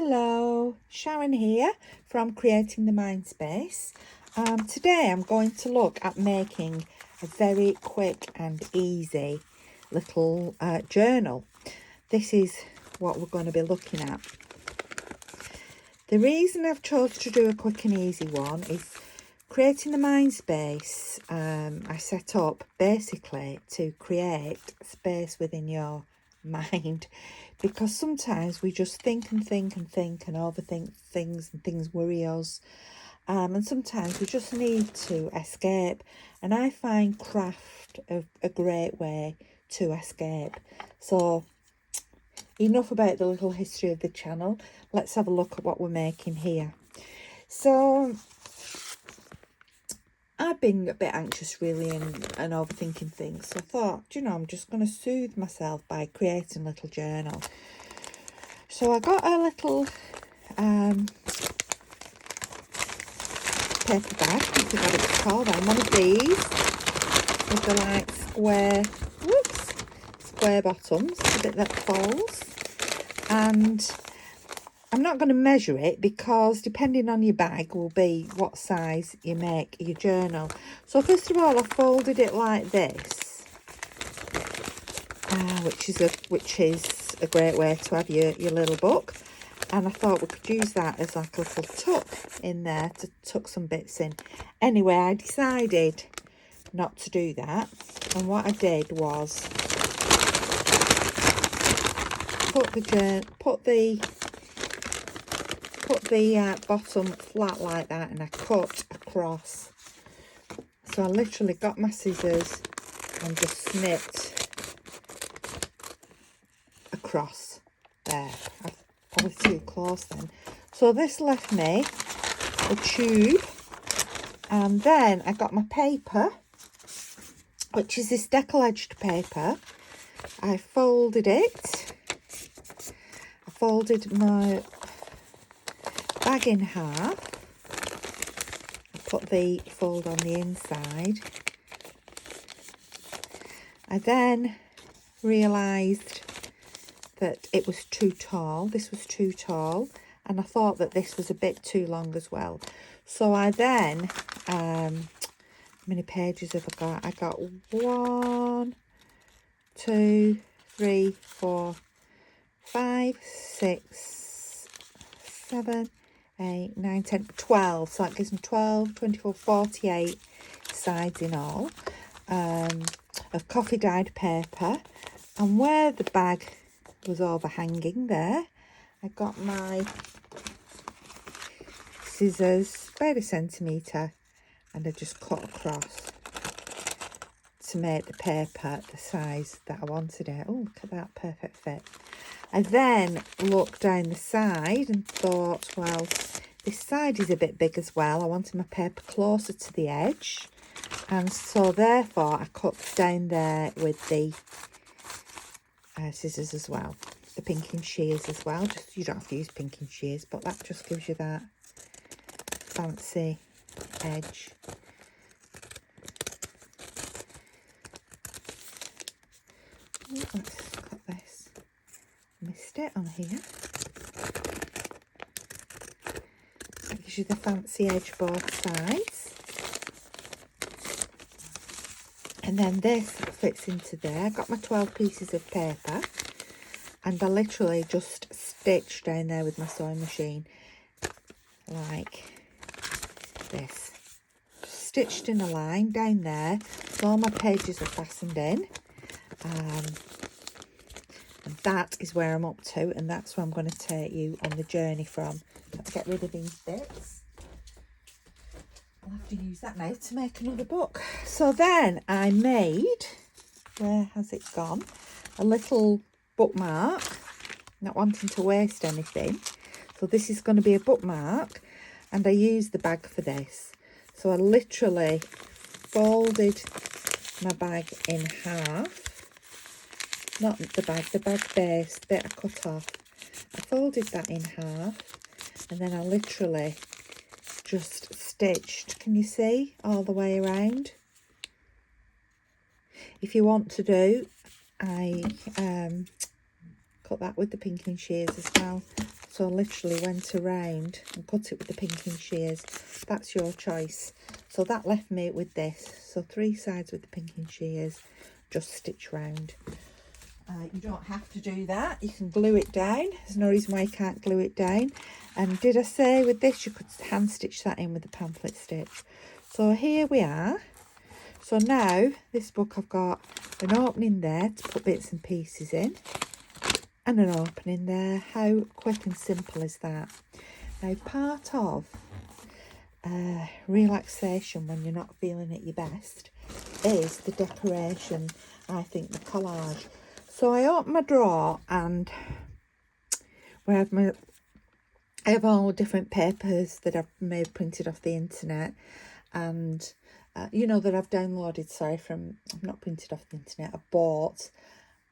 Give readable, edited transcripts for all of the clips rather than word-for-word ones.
Hello, Sharon here from Creating the Mind Space. Today I'm going to look at making a very quick and easy little journal. This is what we're going to be looking at. The reason I've chosen to do a quick and easy one is Creating the Mind Space. I set up basically to create space within your mind, because sometimes we just think and overthink things, and things worry us, and sometimes we just need to escape, and I find craft a great way to escape. So enough about the little history of the channel. Let's have a look at what we're making here. So I've been a bit anxious really and overthinking things, so I thought, I'm just going to soothe myself by creating a little journal. So I got a little paper bag, I forgot what it's called, one of these with the like square bottoms, the bit that folds, and I'm not going to measure it because depending on your bag will be what size you make your journal. So first of all, I folded it like this, which is a great way to have your little book. And I thought we could use that as like a little tuck in there to tuck some bits in. Anyway, I decided not to do that. And what I did was put the bottom flat like that, and I cut across. So I literally got my scissors and just snipped across there. I was too close then. So this left me a tube, and then I got my paper, which is this deckle-edged paper. I folded it. I folded my bag in half. I put the fold on the inside. I then realised that it was too tall. This was too tall, and I thought that this was a bit too long as well. So I then, how many pages have I got? I got 1, 2, 3, 4, 5, 6, 7, 8, 9, 10, 12. So that gives me 12, 24, 48 sides in all of coffee dyed paper. And where the bag was overhanging there, I got my scissors about 1 centimetre, and I just cut across to make the paper the size that I wanted it. Oh, look at that, perfect fit. I then looked down the side and thought, well, this side is a bit big as well. I wanted my paper closer to the edge, and so therefore I cut down there with the scissors as well, the pinking shears as well. Just, you don't have to use pinking shears, but that just gives you that fancy edge. Oh, let's cut this. Missed it on here. That gives you the fancy edge both sides. And then this fits into there. I got my 12 pieces of paper, and I literally just stitched down there with my sewing machine like this. Stitched in a line down there, so all my pages are fastened in. And that is where I'm up to, and that's where I'm going to take you on the journey from. Let's get rid of these bits. I'll have to use that now to make another book. So then I made, where has it gone, a little bookmark, not wanting to waste anything. So this is going to be a bookmark, and I used the bag for this. So I literally folded my bag in half. Not the bag base bit I cut off. I folded that in half, and then I literally just stitched, can you see, all the way around. If you want to do, I cut that with the pinking shears as well. So I literally went around and cut it with the pinking shears. That's your choice. So that left me with this. So 3 sides with the pinking shears, just stitch round. You don't have to do that. You can glue it down. There's no reason why you can't glue it down. And did I say with this you could hand stitch that in with the pamphlet stitch? So here we are. So now this book, I've got an opening there to put bits and pieces in, and an opening there. How quick and simple is that? Now, part of relaxation when you're not feeling at your best is the decoration, I think, the collage. So I open my drawer and where I have all different papers that I've made printed off the internet, and you know, that I've downloaded, I've not printed off the internet, I've bought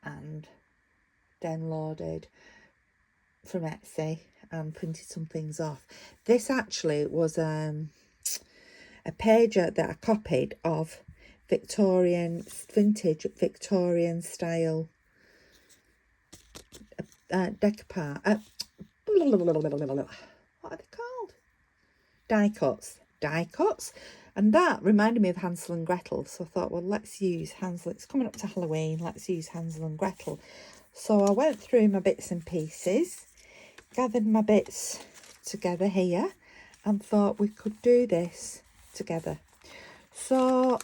and downloaded from Etsy and printed some things off. This actually was a page that I copied of vintage Victorian style decoupage. What are they called? Die cuts. And that reminded me of Hansel and Gretel. So I thought, well, let's use Hansel. It's coming up to Halloween. Let's use Hansel and Gretel. So I went through my bits and pieces, gathered my bits together here, and thought we could do this together. So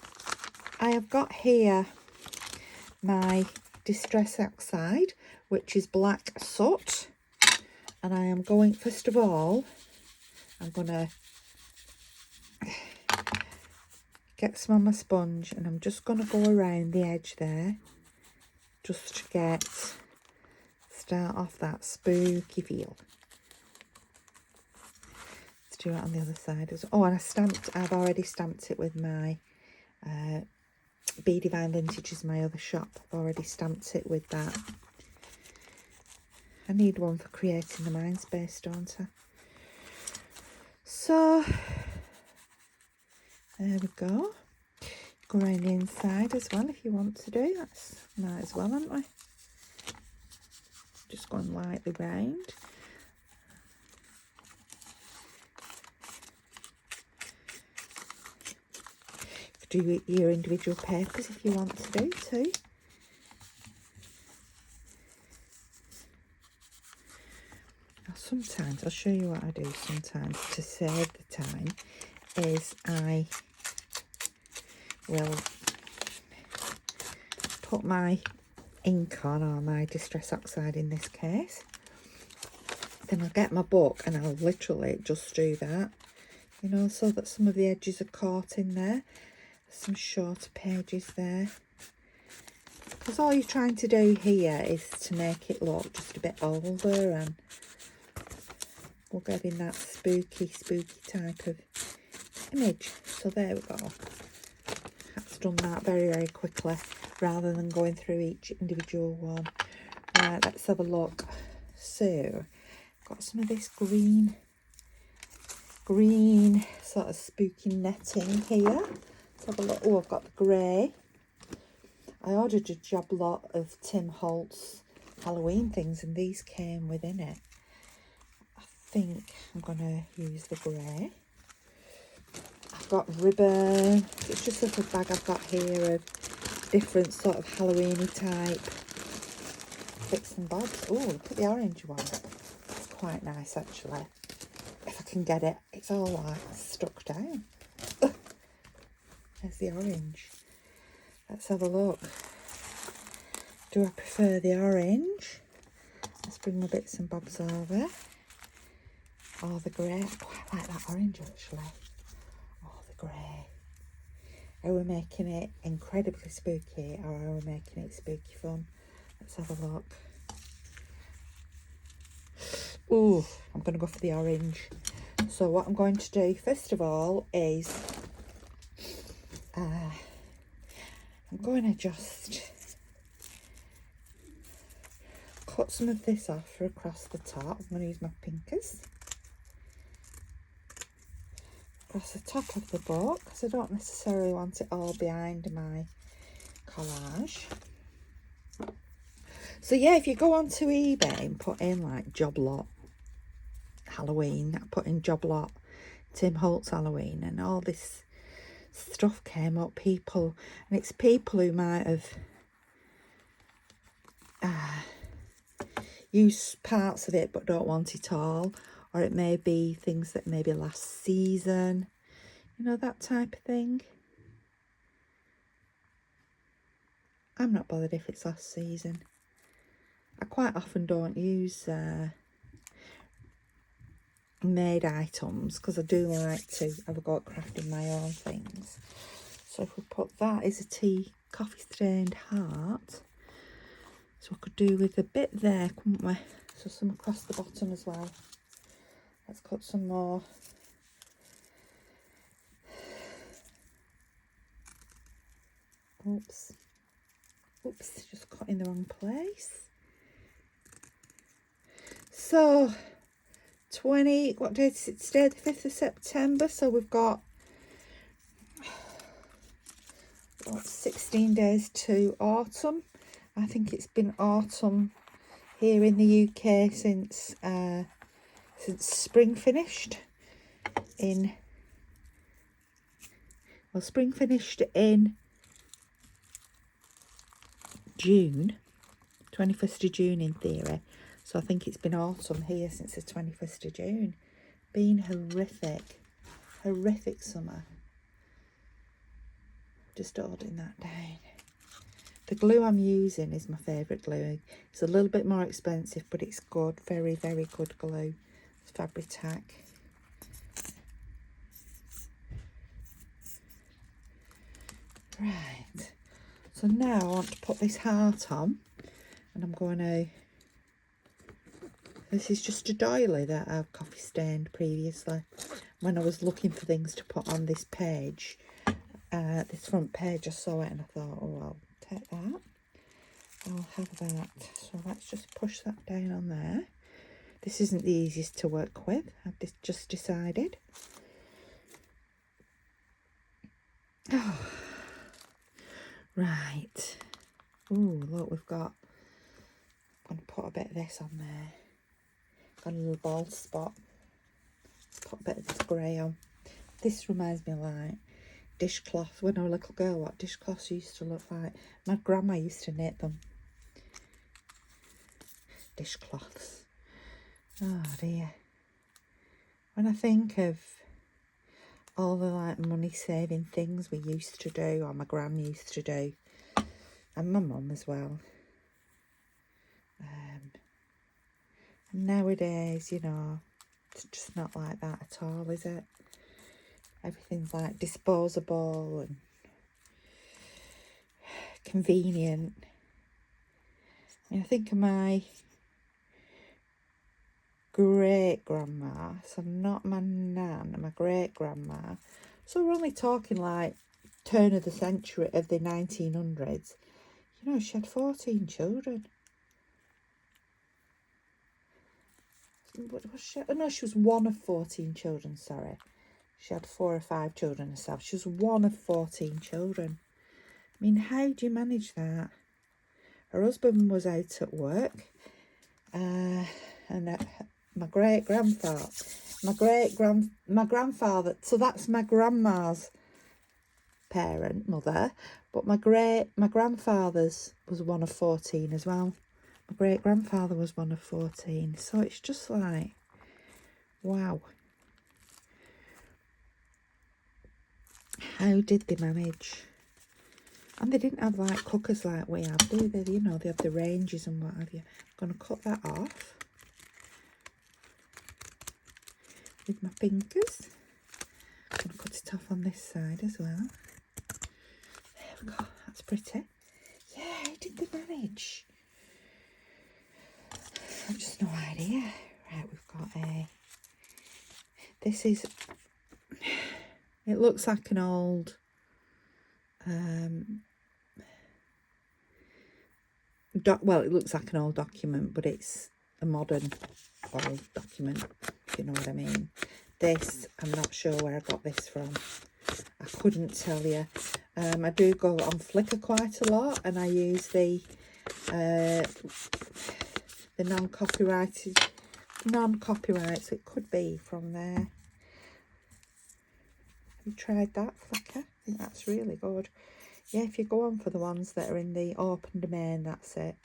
I have got here my Distress Oxide, which is black soot. And I am going, first of all, I'm going to get some on my sponge, and I'm just going to go around the edge there just to start off that spooky feel. Let's do it on the other side as well. Oh, and I've already stamped it with my Be Divine Vintage is my other shop. I've already stamped it with that. I need one for creating the mind space, don't I? So there we go. Go around the inside as well if you want to do. That's might as well, haven't we? Just going lightly round. You could do your individual papers if you want to do too. Sometimes, I'll show you what I do sometimes to save the time, is I will put my ink on, or my Distress Oxide in this case. Then I'll get my book and I'll literally just do that, you know, so that some of the edges are caught in there. Some shorter pages there. Because all you're trying to do here is to make it look just a bit older, and we're getting that spooky type of image. So there we go. That's done that very, very quickly rather than going through each individual one. Right, let's have a look. So, got some of this green sort of spooky netting here. Let's have a look. Oh, I've got the grey. I ordered a job lot of Tim Holtz Halloween things, and these came within it. I think I'm going to use the grey. I've got ribbon. It's just a little bag I've got here of different sort of Halloween-y type bits and bobs. Oh, look at the orange one. It's quite nice, actually. If I can get it. It's all like stuck down. There's the orange. Let's have a look. Do I prefer the orange? Let's bring my bits and bobs over. Or the grey. I quite like that orange, actually. Or the grey. Are we making it incredibly spooky, or are we making it spooky fun? Let's have a look. Ooh, I'm going to go for the orange. So what I'm going to do, first of all, is I'm going to just cut some of this off for across the top. I'm going to use my pinkers. Across the top of the book, because I don't necessarily want it all behind my collage. So yeah, if you go onto eBay and put in like job lot Halloween. I put in Job Lot, Tim Holtz Halloween, and all this stuff came up. People, and it's people who might have used parts of it but don't want it all, or it may be things that maybe last season, you know, that type of thing. I'm not bothered if it's last season. I quite often don't use made items because I do like to have a go at crafting my own things. So if we put that is a tea coffee stained heart, so we could do with a bit there, couldn't we? So some across the bottom as well. Let's cut some more. Oops, just cut in the wrong place. So 20, what date is it today? The 5th of September. So we've got 16 days to autumn. I think it's been autumn here in the UK since spring finished in, well, spring finished in June, 21st of June in theory. So I think it's been autumn here since the 21st of June. Been horrific summer. Just holding that down. The glue I'm using is my favourite glue. It's a little bit more expensive, but it's good. Very, very good glue. It's Fabri-Tac. Right. So now I want to put this heart on. And I'm going to... This is just a doily that I've coffee stained previously. When I was looking for things to put on this page, this front page, I saw it and I thought, oh, I'll take that. I'll have that. So let's just push that down on there. This isn't the easiest to work with, I've just decided. Oh, right. Ooh, look, we've got... I'm going to put a bit of this on there. Got a little bald spot. Put a bit of this grey on. This reminds me of like dishcloth. When I was a little girl, what dishcloths used to look like. My grandma used to knit them. Dishcloths. Oh dear. When I think of all the like money saving things we used to do, or my gran used to do, and my mum as well. Nowadays, you know, it's just not like that at all, is it? Everything's like disposable and convenient. I mean, I think of my great-grandma, so not my nan, my great-grandma. So we're only talking like turn of the century, of the 1900s. You know, she had 14 children. Was she? Oh, no, she was one of 14 children, sorry. She had 4 or 5 children herself. She was one of 14 children. I mean, how do you manage that? Her husband was out at work. And my great-grandfather, my grandfather, so that's my grandma's mother. But my grandfather's was one of 14 as well. My great-grandfather was one of 14. So it's just like, wow. How did they manage? And they didn't have like cookers like we have, do they? You know, they have the ranges and what have you. I'm going to cut that off with my fingers. I'm going to cut it off on this side as well. There we go. That's pretty. Yeah, how did they manage? I've just no idea. Right, we've got a... This is... It looks like an old... well, it looks like an old document, but it's a modern old document, if you know what I mean. This, I'm not sure where I got this from. I couldn't tell you. I do go on Flickr quite a lot, and I use the non-copyrighted non-copyright, so it could be from there. Have you tried that flicker? I think that's really good. Yeah, if you go on for the ones that are in the open domain, that's it.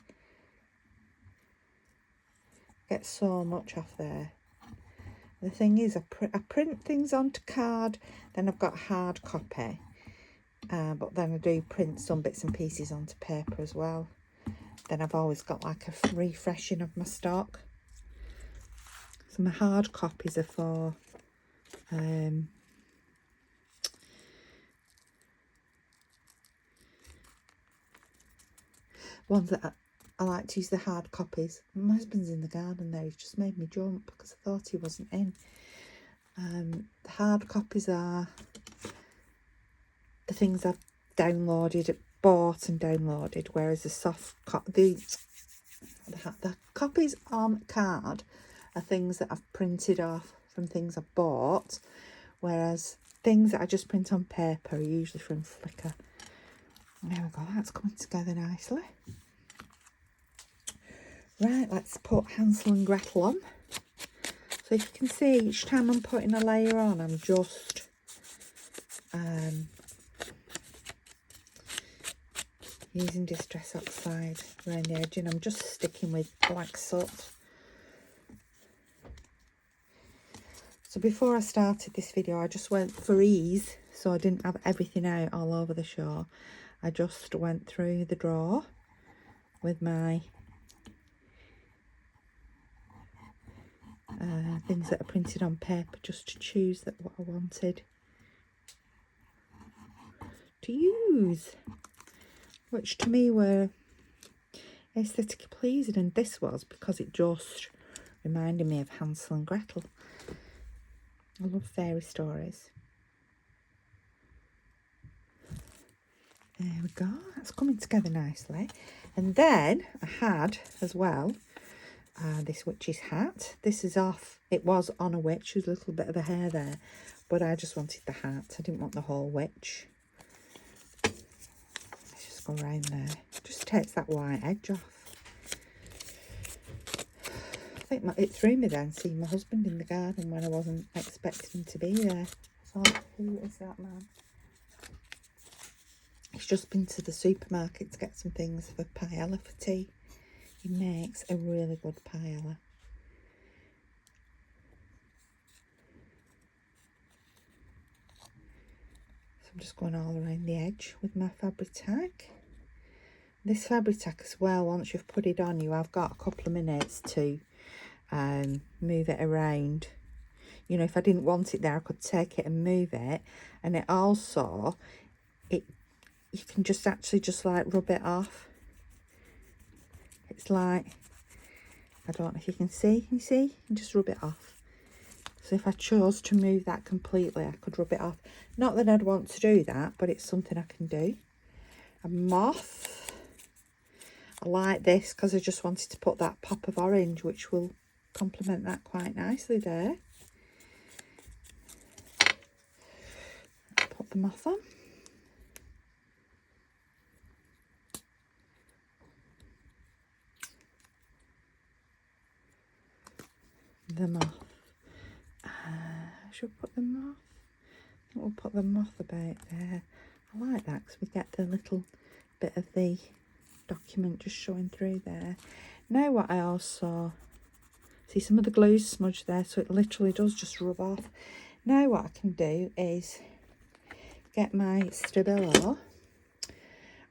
Get so much off there. The thing is, I print things onto card, then I've got hard copy. But then I do print some bits and pieces onto paper as well. Then I've always got like a refreshing of my stock. So my hard copies are for ones that I like to use the hard copies. My husband's in the garden there. He's just made me jump because I thought he wasn't in. The hard copies are the things I've downloaded, bought and downloaded, whereas the copies on card are things that I've printed off from things I've bought, whereas things that I just print on paper are usually from Flickr. There we go, that's coming together nicely. Right, let's put Hansel and Gretel on. So if you can see, each time I'm putting a layer on, I'm just using Distress Oxide around the edge, and I'm just sticking with black soot. So before I started this video, I just went for ease, so I didn't have everything out all over the show. I just went through the drawer with my things that are printed on paper, just to choose what I wanted to use, which to me were aesthetically pleasing, and this was because it just reminded me of Hansel and Gretel. I love fairy stories. There we go, that's coming together nicely. And then I had as well this witch's hat. This is off, it was on a witch, there's a little bit of a hair there, but I just wanted the hat, I didn't want the whole witch. Let's just go around there, just takes that white edge off. I think it threw me then, seeing my husband in the garden when I wasn't expecting him to be there. I thought, who is that man? He's just been to the supermarket to get some things for paella for tea. He makes a really good paella. So I'm just going all around the edge with my fabric tack. This fabric tack as well, once you've put it on, you have got a couple of minutes to move it around. You know, if I didn't want it there, I could take it and move it. And it also, you can just actually just like rub it off. It's like, I don't know if you can see, you see? You can just rub it off. So if I chose to move that completely, I could rub it off. Not that I'd want to do that, but it's something I can do. A moth. I like this because I just wanted to put that pop of orange, which will complement that quite nicely there. Put the moth on. The moth. Should we put the moth? I think we'll put the moth about there. I like that because we get the little bit of the document just showing through there. Now what I also see, some of the glue's smudged there, so it literally does just rub off. Now what I can do is get my Stabilo,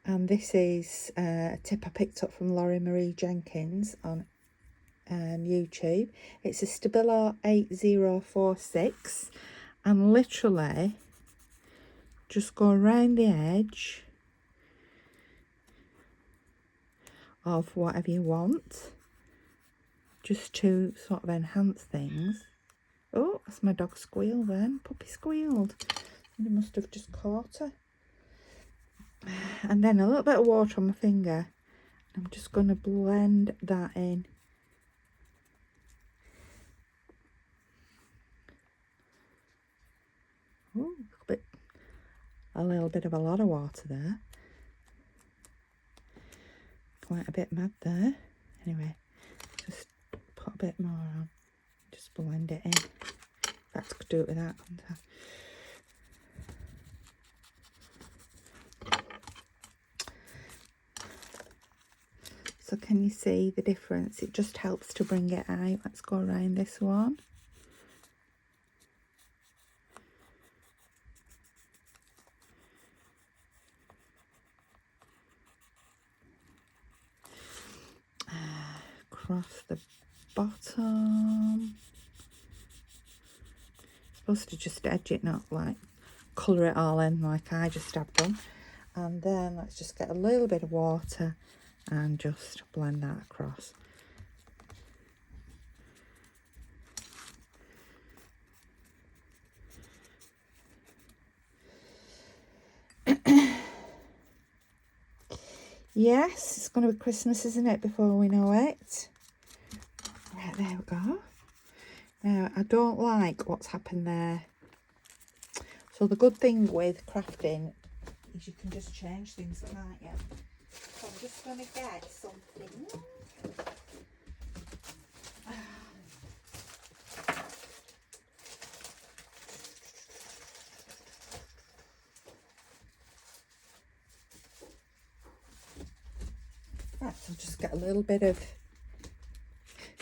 and this is a tip I picked up from Laurie Marie Jenkins on YouTube. It's a Stabilo 8046, and literally just go around the edge of whatever you want, just to sort of enhance things. Oh, that's my dog squeal then. Puppy squealed. He must have just caught her. And then a little bit of water on my finger. I'm just going to blend that in. Oh, a little bit of a lot of water there. Quite a bit mad there. Anyway, just put a bit more on. Just blend it in. In fact, I could do it with that, couldn't I? So can you see the difference? It just helps to bring it out. Let's go around this one. Across the bottom. Supposed to just edge it, not like colour it all in like I just have done. And then let's just get a little bit of water and just blend that across. Yes, it's going to be Christmas, isn't it, before we know it. Right, there we go. Now, I don't like what's happened there. So the good thing with crafting is you can just change things, can't you? So I'm just going to get something. Right, so just get a little bit of,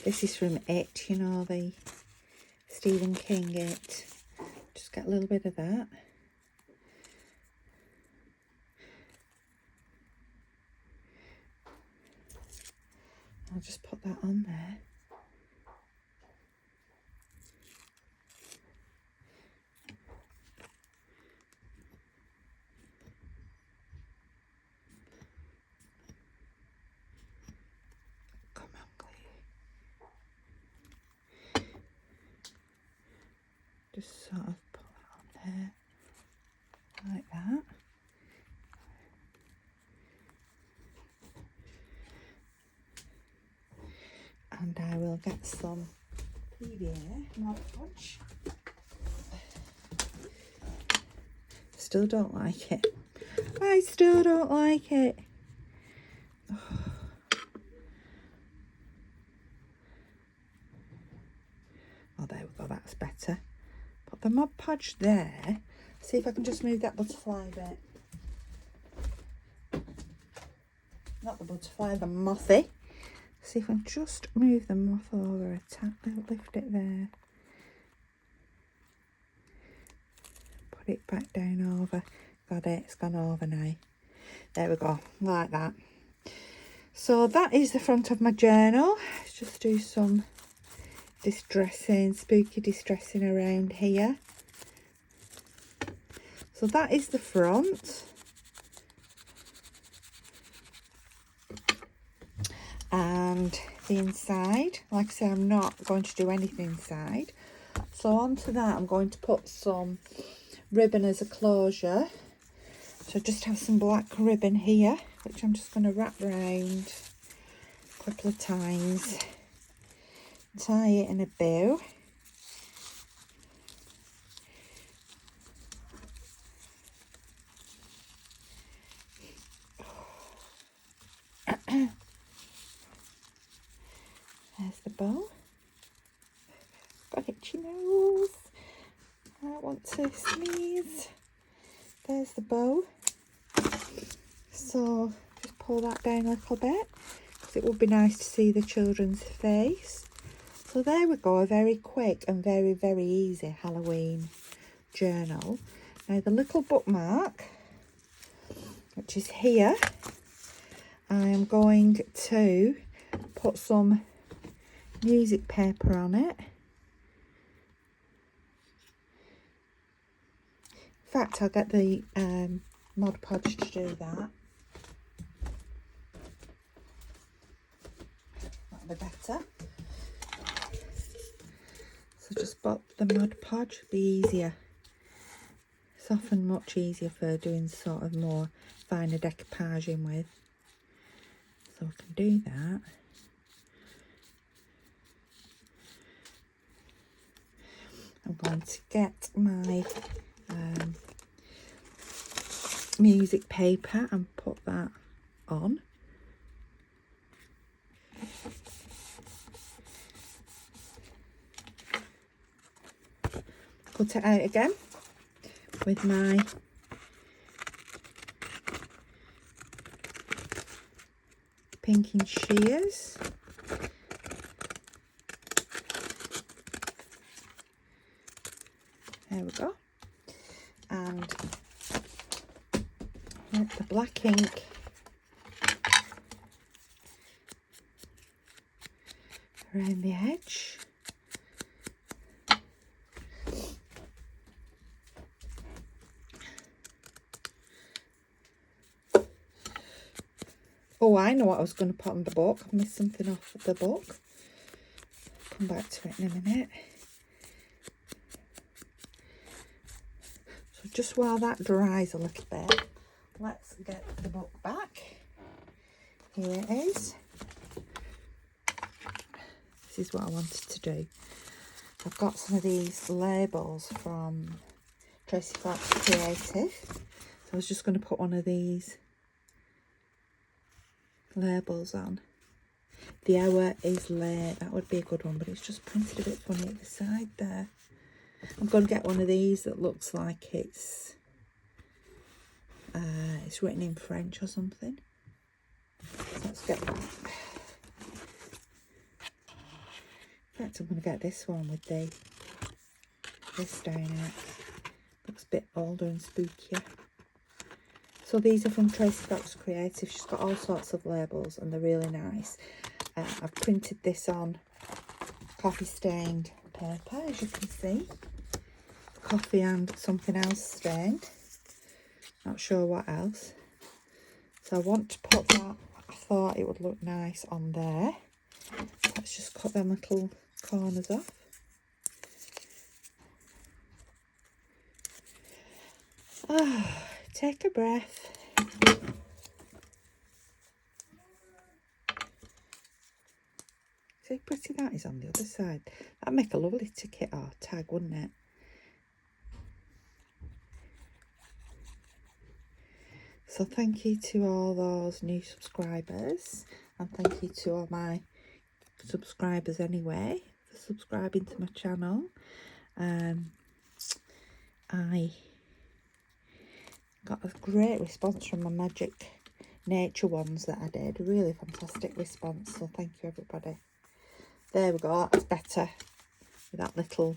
this is from It, you know, the Stephen King It. Just get a little bit of that. I'll just put that on there. Come on, Clay. Just sort of put that on there, like that. And I will get some PVA Mod Podge. Still don't like it. I still don't like it. Oh, there we go, that's better. Put the Mod Podge there. See if I can just move that butterfly bit. Not the butterfly, the mothy. See if I can just move the moth over a tap, lift it there. Put it back down over. Got it, it's gone over now. There we go, like that. So that is the front of my journal. Let's just do some distressing, spooky distressing around here. So that is the front. And the inside, like I say, I'm not going to do anything inside. So onto that, I'm going to put some ribbon as a closure. So I just have some black ribbon here, which I'm just going to wrap around a couple of times. Tie it in a bow. There's the bow. Got itchy nose. I want to sneeze. There's the bow. So just pull that down a little bit because it would be nice to see the children's face. So there we go, a very quick and very, very easy Halloween journal. Now the little bookmark, which is here, I am going to put some music paper on it. In fact, I'll get the Mod Podge to do that. That'll be better. So just pop the Mod Podge, be easier. It's often much easier for doing sort of more finer decoupaging with. So I can do that. I'm going to get my music paper and put that on. cut it out again with my pinking shears. There we go. And let the black ink around the edge. Oh, I know what I was going to put on the book. I've missed something off the book. Come back to it in a minute. So just while that dries a little bit, let's get the book back. Here it is. This is what I wanted to do. I've got some of these labels from Tracy Fox Creative. So I was just going to put one of these labels on. The hour is late. That would be a good one, but it's just printed a bit funny at the side there. I'm going to get one of these that looks like it's written in French or something. So let's get that. In fact, I'm going to get this one with this down it. Looks a bit older and spookier. So these are from Tracy Fox Creative. She's got all sorts of labels and they're really nice. I've printed this on coffee stained paper, as you can see. Coffee and something else stained. Not sure what else. So I want to put that. I thought it would look nice on there. Let's just cut them little corners off. Ah, take a breath. See how pretty that is on the other side. That'd make a lovely ticket or tag, wouldn't it? So thank you to all those new subscribers, and thank you to all my subscribers anyway for subscribing to my channel. I got a great response from my magic nature ones that I did. Really fantastic response, so thank you everybody. There we go, that's better with that little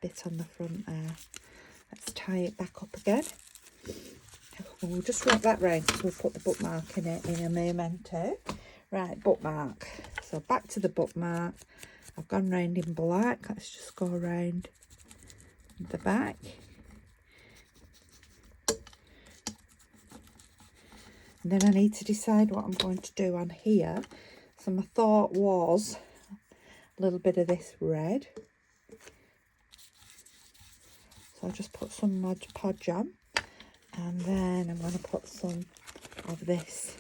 bit on the front there. Let's tie it back up again. We'll just wrap that round because we'll put the bookmark in it in a memento. Right, bookmark. So back to the bookmark. I've gone round in black. Let's just go around the back. And then I need to decide what I'm going to do on here. So my thought was a little bit of this red. So I'll just put some Mod Podge on. And then I'm going to put some of this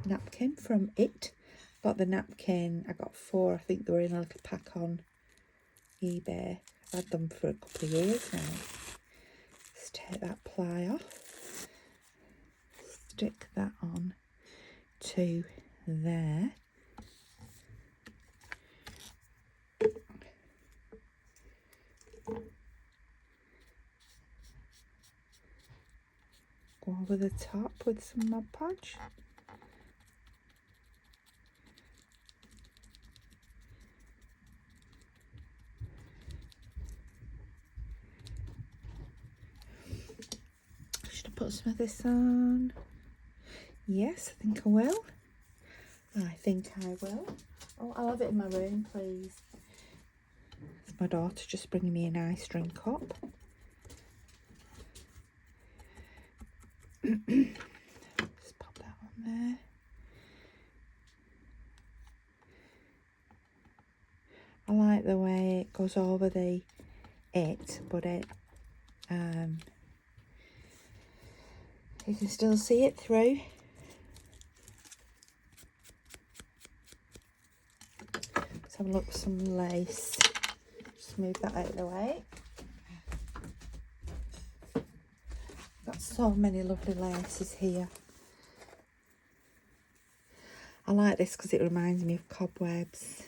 napkin from It. Got the napkin, I got 4, I think they were in a little pack on eBay. I've had them for a couple of years now. Let's take that ply off, stick that on to there. Go over the top with some Mod Podge. Should I put some of this on? Yes, I think I will. I think I will. Oh, I'll have it in my room, please. It's my daughter just bringing me a nice drink up. Just pop that on there. I like the way it goes over the It, but it you can still see it through. Let's have a look at some lace. Just move that out of the way. Got so many lovely laces here. I like this because it reminds me of cobwebs.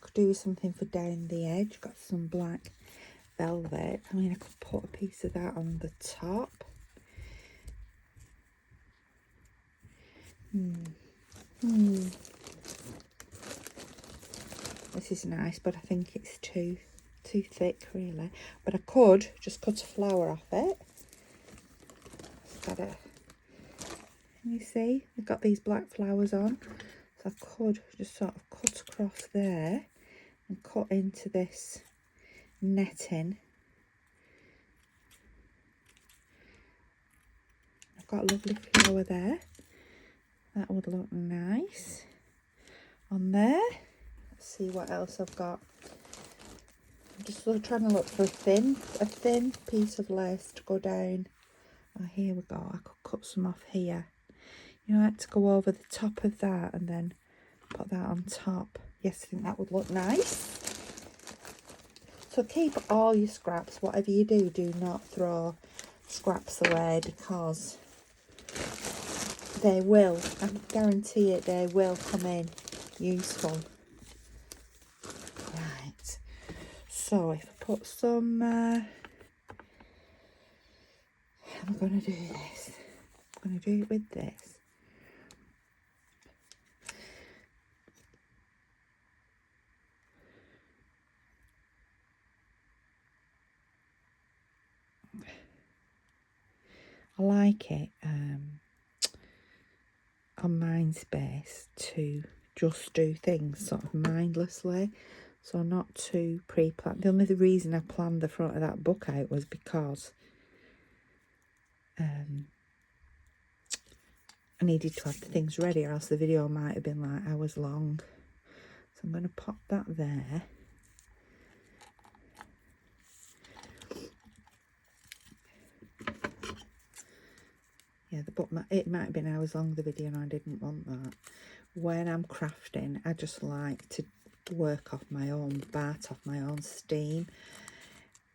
Could do something for down the edge. Got some black velvet. I mean, I could put a piece of that on the top. This is nice, but I think it's too thick, really. But I could just cut a flower off it. You see, we've got these black flowers on, so I could just sort of cut across there and cut into this netting. I've got a lovely flower there. That would look nice on there. Let's see what else I've got. I'm just trying to look for a thin piece of lace to go down. Oh, here we go. I could cut some off here. You know, I had to go over the top of that and then put that on top. Yes, I think that would look nice. So keep all your scraps. Whatever you do, do not throw scraps away, because they will, I guarantee it, they will come in useful. Right. So if I put some, how am I going to do this? I'm going to do it with this. I like it on Mindspace to just do things sort of mindlessly, so not too pre-planned. The only reason I planned the front of that book out was because I needed to have the things ready, or else the video might have been like hours long. So I'm going to pop that there. Yeah, the book, it might have been hours long, the video, and I didn't want that. When I'm crafting, I just like to work off my own bat, off my own steam.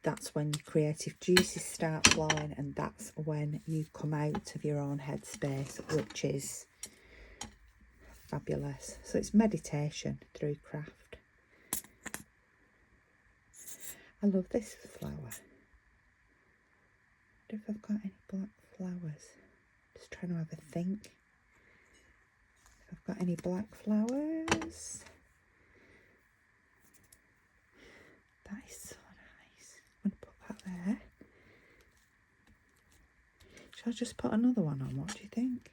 That's when your creative juices start flowing, and that's when you come out of your own headspace, which is fabulous. So it's meditation through craft. I love this flower. I wonder if I've got any black flowers. Just trying to have a think. If I've got any black flowers. That is so nice. I'm going to put that there. Shall I just put another one on? What do you think?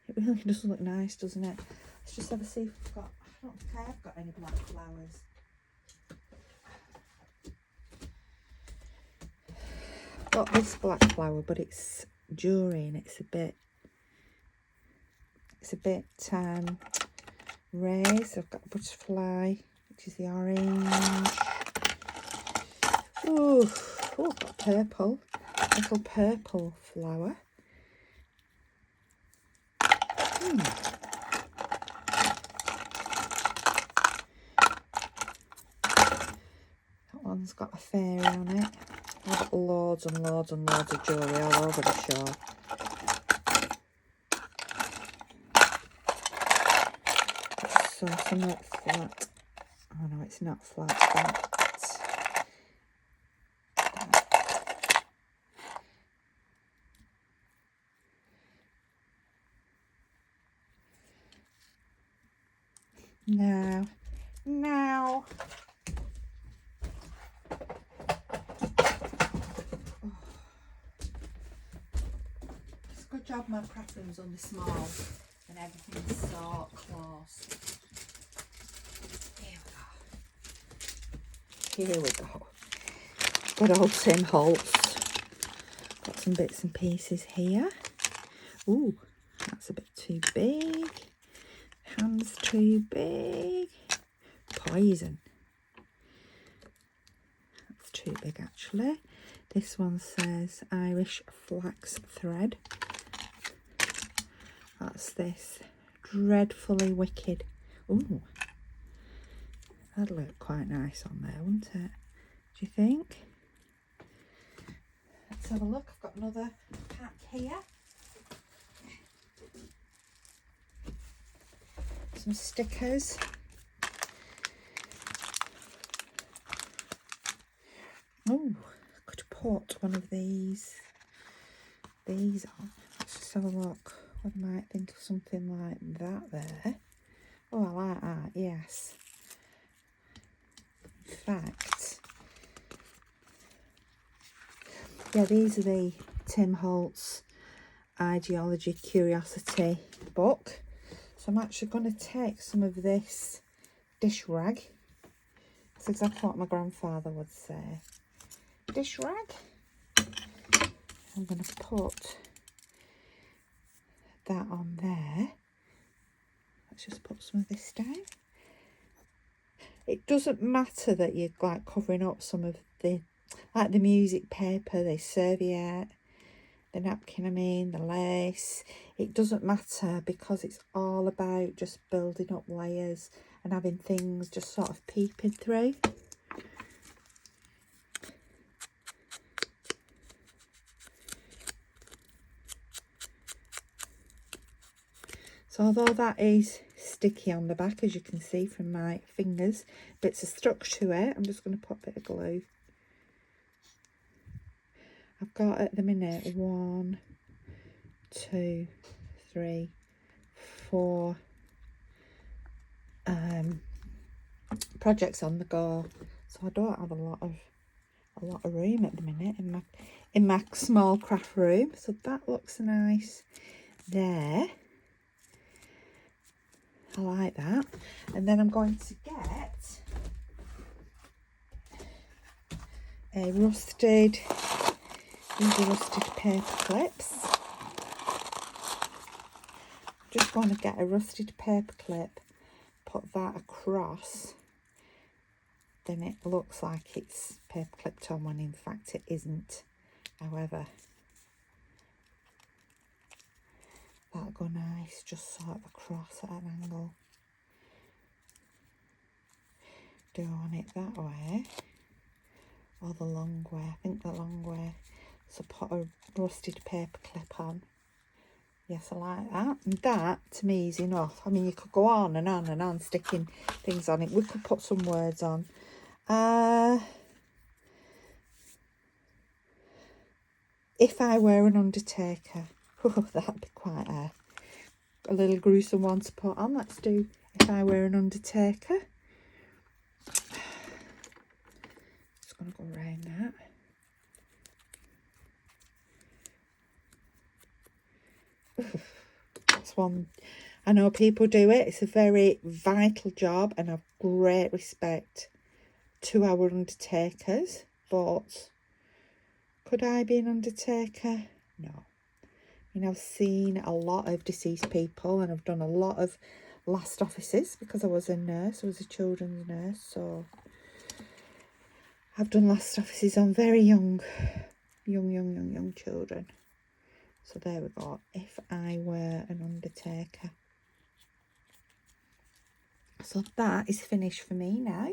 It really does look nice, doesn't it? Let's just have a see if we've got... I don't think I have got any black flowers. I've got this black flower, but it's durian. It's a bit raised. I've got a butterfly, which is the orange. Oh, I've got purple. Little purple flower. That one's got a fairy on it. I've got loads and loads and loads of jewellery all over the show. So somewhat flat. Oh no, it's not flat. Now. It's a good job my craft room's only small and everything's so close. Here we go. Good old Tim Holtz. Got some bits and pieces here. Ooh, that's a bit too big. Hand's too big. Poison. That's too big actually. This one says Irish flax thread. That's this dreadfully wicked. Ooh, that'd look quite nice on there, wouldn't it? Do you think? Let's have a look. I've got another pack here. some stickers. Oh, I could put one of these on. Let's just have a look. What I might think of something like that there. Oh, I like that, yes. In fact, yeah, these are the Tim Holtz Ideology Curiosity book. So I'm actually going to take some of this dish rag. It's exactly what my grandfather would say. Dish rag. I'm going to put that on there. Let's just put some of this down. It doesn't matter that you're like covering up some of the, like the music paper, the serviette, the napkin, the lace. It doesn't matter because it's all about just building up layers and having things just sort of peeping through. So although that is sticky on the back, as you can see from my fingers, bits are stuck to it. I'm just going to put a bit of glue. I've got at the minute 1, 2, 3, 4 projects on the go, so I don't have a lot of room at the minute in my small craft room. So that looks nice there. I like that. And then I'm going to get a rusted, these are rusted paper clips. Just going to get a rusted paper clip, put that across, then it looks like it's paper clipped on when in fact it isn't. However, that'll go nice, just sort of across at an angle. Do I want it that way or the long way? I think the long way. So put a rusted paper clip on. Yes, I like that. And that, to me, is enough. I mean, you could go on and on and on sticking things on it. We could put some words on. If I were an undertaker. Oh, that'd be quite a little gruesome one to put on. Let's do if I were an undertaker. Just going to go around that. That's one. I know people do it. It's a very vital job and I've great respect to our undertakers. But could I be an undertaker? No. I mean, I've seen a lot of deceased people and I've done a lot of last offices because I was a nurse. I was a children's nurse. So I've done last offices on very young children. So there we go. If I were an undertaker. So that is finished for me now.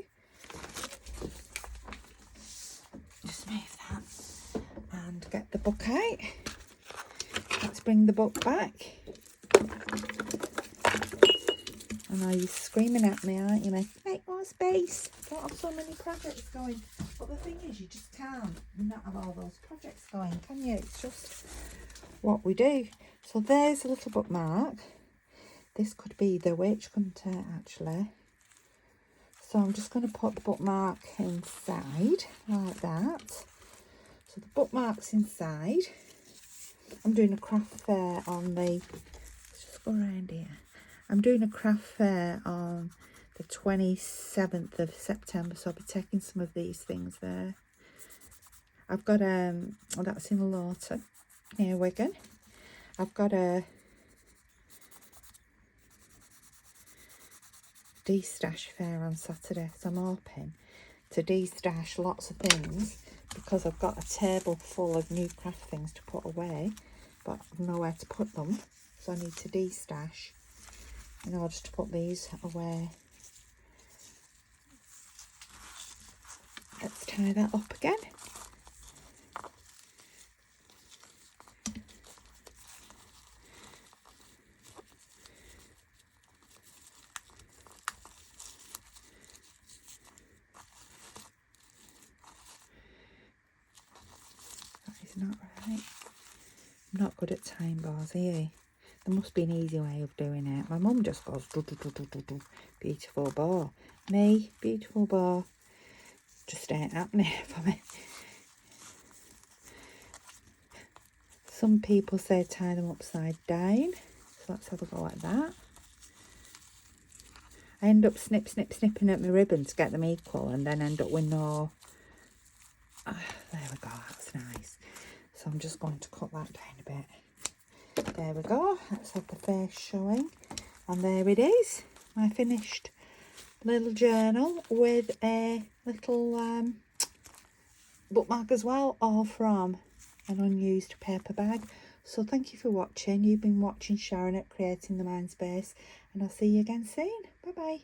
Just move that and get the book out. Let's bring the book back. I know you're screaming at me, aren't you? Make more space. Don't have so many projects going. But the thing is, you just can't not have all those projects going, can you? It's just what we do. So there's a little bookmark. This could be the witch, couldn't it, actually? So I'm just going to put the bookmark inside like that. So the bookmark's inside. I'm doing a craft fair on the, let's just go around here. I'm doing a craft fair on the 27th of September, so I'll be taking some of these things there. I've got, oh, that's in Lawton, near Wigan. I've got a de-stash fair on Saturday, so I'm hoping to de-stash lots of things because I've got a table full of new craft things to put away, but I've nowhere to put them, so I need to de-stash in order to put these away. Let's tie that up again. not good at tying bars, are you? There must be an easy way of doing it. My mum just goes, do, do, do, do, do, do. Beautiful bar. Me, beautiful bar. Just ain't happening for me. Some people say tie them upside down. So let's have a go at that. I end up snipping at my ribbon to get them equal, and then end up with no... there we go, that's nice. So I'm just going to cut that down a bit. There we go, let's have the face showing. And there it is, my finished little journal with a little bookmark as well, all from an unused paper bag. So thank you for watching. You've been watching Sharon at Creating the Mind Space, and I'll see you again soon. Bye bye.